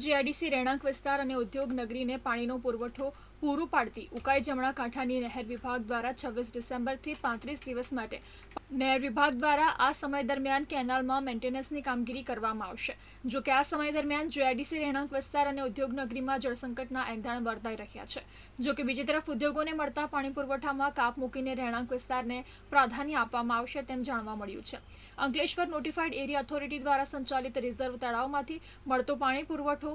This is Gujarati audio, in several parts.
જીઆઈડીસી રહેણાંક વિસ્તાર અને ઉદ્યોગ નગરીને પાણીનો પુરવઠો પૂરું પાડતી ઉકાઈ જમણા કાંઠાની નહેર વિભાગ દ્વારા 26 ડિસેમ્બરથી 35 દિવસ માટે નહેર વિભાગ દ્વારા આ સમય દરમિયાન કેનાલમાં મેન્ટેનન્સની કામગીરી કરવામાં આવશે। જો કે આ સમય દરમિયાન જીઆઈડીસી રહેણાંક વિસ્તાર અને ઉદ્યોગ નગરીમાં જળસંકટના એંધાણ વર્તાઈ રહ્યા છે। જો કે બીજી તરફ ઉદ્યોગોને મળતા પાણી પુરવઠામાં કાપ મૂકીને રહેણાંક વિસ્તારને પ્રાધાન્ય આપવામાં આવશે તેમ જાણવા મળ્યું છે। અંકલેશ્વર નોટિફાઈડ એરિયા ઓથોરિટી દ્વારા સંચાલિત રિઝર્વ તળાવમાંથી મળતો પાણી પુરવઠો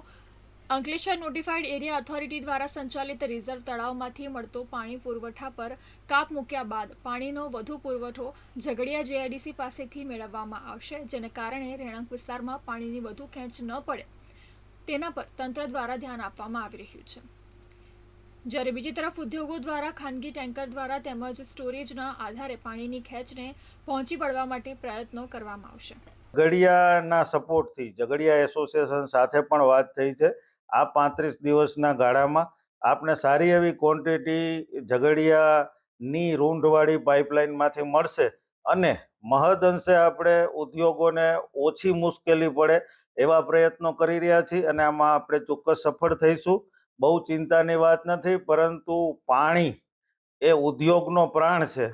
અંકલેશ્વર નોટિફાઈડ એરિયા ઓથોરિટી દ્વારા સંચાલિત રિઝર્વ તળાવમાંથી મળતો પાણી પુરવઠા પર કાપ મૂક્યા બાદ પાણીનો વધુ પુરવઠો ઝઘડિયા જીઆઈડીસી પાસેથી મેળવવામાં આવશે, જેને કારણે રહેણાંક વિસ્તારમાં પાણીની વધુ ખેંચ ન પડે તેના પર તંત્ર દ્વારા ધ્યાન આપવામાં આવી રહ્યું છે। જ્યારે બીજી તરફ ઉદ્યોગો દ્વારા ખાનગી ટેન્કર દ્વારા તેમજ સ્ટોરેજના આધારે પાણીની ખેંચને પહોંચી વળવા માટે પ્રયત્નો કરવામાં આવશે। ઝઘડિયાના સપોર્ટથી ઝઘડિયા એસોસિએશન સાથે પણ વાત થઈ છે। આ 35 દિવસના ગાળામાં આપને સારી એવી ક્વોન્ટિટી ઝઘડિયાની રૂંઢવાળી પાઇપલાઇનમાંથી મળશે અને મહદઅંશે આપણે ઉદ્યોગોને ઓછી મુશ્કેલી પડે એવા પ્રયત્નો કરી રહ્યા છીએ અને આમાં આપણે ચોક્કસ સફળ થઈશું। બહુ ચિંતાની વાત નથી, પરંતુ પાણી એ ઉદ્યોગનો પ્રાણ છે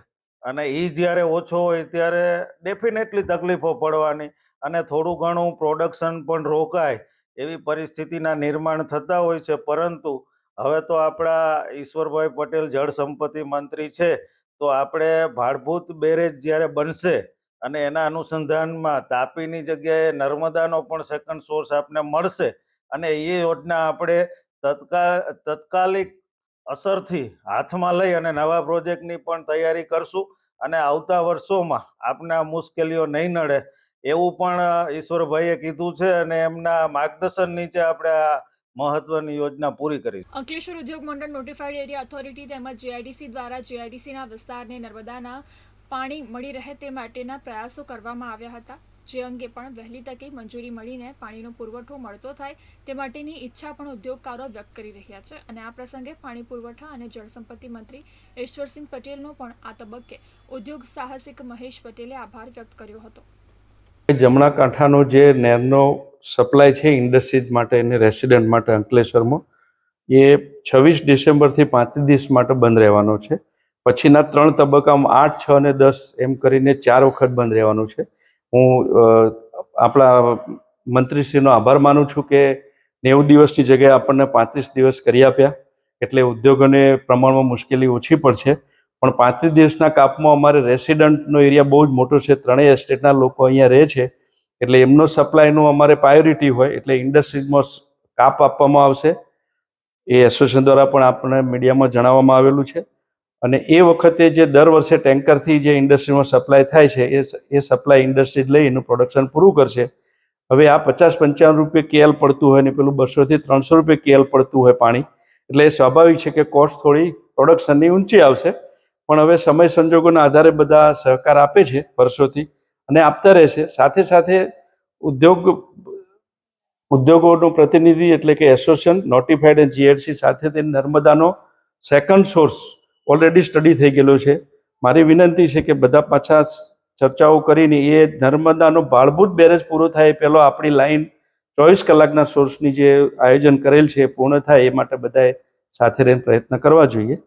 અને એ જ્યારે ઓછો હોય ત્યારે ડેફિનેટલી તકલીફો પડવાની અને થોડું ઘણું પ્રોડક્શન પણ રોકાય એવી પરિસ્થિતિના નિર્માણ થતા હોય છે। પરંતુ હવે તો આપણા ઈશ્વરભાઈ પટેલ જળ સંપત્તિ મંત્રી છે, તો આપણે ભાડભૂત બેરેજ જ્યારે બનશે અને એના અનુસંધાનમાં તાપીની જગ્યાએ નર્મદાનો પણ સેકન્ડ સોર્સ આપને મળશે અને એ યોજના આપણે તત્કાલિક અસરથી હાથમાં લઈ અને નવા પ્રોજેક્ટની પણ તૈયારી કરશું અને આવતા વર્ષોમાં આપને આ મુશ્કેલીઓ નહીં નડે એવું પણ ઈશ્વરભાઈએ કીધું છે અને એમના માર્ગદર્શન નીચે આપણે આ મહત્વની યોજના પૂરી કરી। અંકલેશ્વર ઉદ્યોગ મંડળ નોટિફાઈડ એરિયા ઓથોરિટી તેમજ જીઆઈડીસી દ્વારા જીઆઈડીસીના વિસ્તારને નર્મદાના પાણી મળી રહે તે માટેના પ્રયાસો કરવામાં આવ્યા હતા, જે અંગે પણ વહેલી તકે મંજૂરી મળીને પાણીનો પુરવઠો મળતો થાય તે માટેની ઈચ્છા પણ ઉદ્યોગકારો વ્યક્ત કરી રહ્યા છે। અને આ પ્રસંગે પાણી પુરવઠા અને જળસંપત્તિ મંત્રી ઈશ્વરસિંહ પટેલનો પણ આ તબક્કે ઉદ્યોગ સાહસિક મહેશ પટેલે આભાર વ્યક્ત કર્યો હતો। જમણા કાંઠાનો જે નહેરનો સપ્લાય છે ઇન્ડસ્ટ્રીઝ માટે અને રેસિડન્ટ માટે અંકલેશ્વરમાં એ 26 ડિસેમ્બરથી 35 દિવસ માટે બંધ રહેવાનો છે। પછીના 3 તબક્કામાં 8, 6 અને 10 એમ કરીને 4 વખત બંધ રહેવાનું છે। હું આપણા મંત્રીશ્રીનો આભાર માનું છું કે 90 દિવસની જગ્યાએ આપણને 35 દિવસ કરી આપ્યા, એટલે ઉદ્યોગોને પ્રમાણમાં મુશ્કેલી ઓછી પડશે। પણ 35 દિવસના કાપમાં અમારે રેસિડન્ટનો એરિયા બહુ જ મોટો છે, ત્રણેય એસ્ટેટના લોકો અહીંયા રહે છે, એટલે એમનો સપ્લાયનું અમારે પ્રાયોરિટી હોય એટલે ઇન્ડસ્ટ્રીઝમાં કાપ આપવામાં આવશે। એ એસોસિએશન દ્વારા પણ આપણને મીડિયામાં જણાવવામાં આવેલું છે અને એ વખતે જે દર વર્ષે ટેન્કરથી જે ઇન્ડસ્ટ્રીમાં સપ્લાય થાય છે એ સપ્લાય ઇન્ડસ્ટ્રીઝ લઈ એનું પ્રોડક્શન પૂરું કરશે। હવે આ 50-55 રૂપિયા કેએલ પડતું હોય ને પેલું 200 થી 300 રૂપિયા કેએલ પડતું હોય પાણી, એટલે એ સ્વાભાવિક છે કે કોસ્ટ થોડી પ્રોડક્શનની ઊંચી આવશે। પણ હવે સમય સંજોગોના આધારે બધા સહકાર આપે છે વર્ષોથી અને આપતા રહેશે। સાથે સાથે ઉદ્યોગોનું પ્રતિનિધિ એટલે કે એસોસિએશન નોટિફાઈડ અને જીઆઈડીસી સાથે તે નર્મદાનો સેકન્ડ સોર્સ ઓલરેડી સ્ટડી થઈ ગયેલો છે। મારી વિનંતી છે કે બધા પાછા ચર્ચાઓ કરીને એ નર્મદાનો ભાડભૂત બેરેજ પૂરો થાય એ પહેલો આપણી લાઈન 24 કલાકના સોર્સની જે આયોજન કરેલ છે એ પૂર્ણ થાય એ માટે બધાએ સાથે રહીને પ્રયત્ન કરવા જોઈએ।